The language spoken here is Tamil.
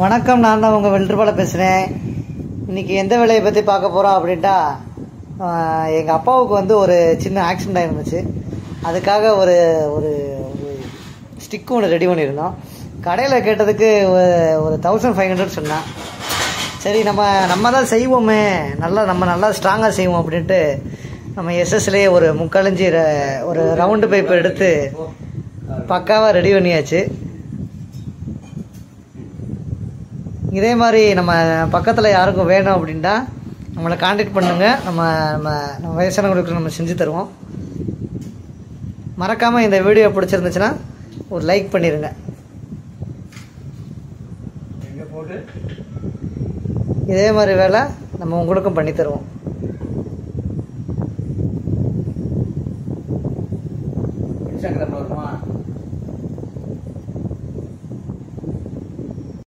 வணக்கம், நான் தான் உங்கள் வெல்றுபால பேசுகிறேன். இன்றைக்கி எந்த வேலையை பற்றி பார்க்க போகிறோம் அப்படின்ட்டா, எங்கள் அப்பாவுக்கு வந்து ஒரு சின்ன ஆக்சிடெண்ட் ஆகிருந்துச்சு. அதுக்காக ஒரு ஒரு ஸ்டிக்கு ஒன்று ரெடி பண்ணியிருந்தோம். கடையில் கேட்டதுக்கு ஒரு 1500 சொன்னான். சரி, நம்ம தான் செய்வோமே, நம்ம நல்லா ஸ்ட்ராங்காக செய்வோம் அப்படின்ட்டு நம்ம எஸ்எஸ்லேயே ஒரு 3/4 இன்ச்சு ஒரு ரவுண்டு பைப் எடுத்து பக்காவாக ரெடி பண்ணியாச்சு. இதே மாதிரி நம்ம பக்கத்தில் யாருக்கும் வேணும் அப்படின்ட்டா நம்மளை காண்டாக்ட் பண்ணுங்கள். நம்ம வயசானவங்களுக்கு நம்ம செஞ்சு தருவோம். மறக்காமல் இந்த வீடியோ பிடிச்சிருந்துச்சுன்னா ஒரு லைக் பண்ணிடுங்க. இதே மாதிரி வேலை நம்ம உங்களுக்கும் பண்ணி தருவோம்.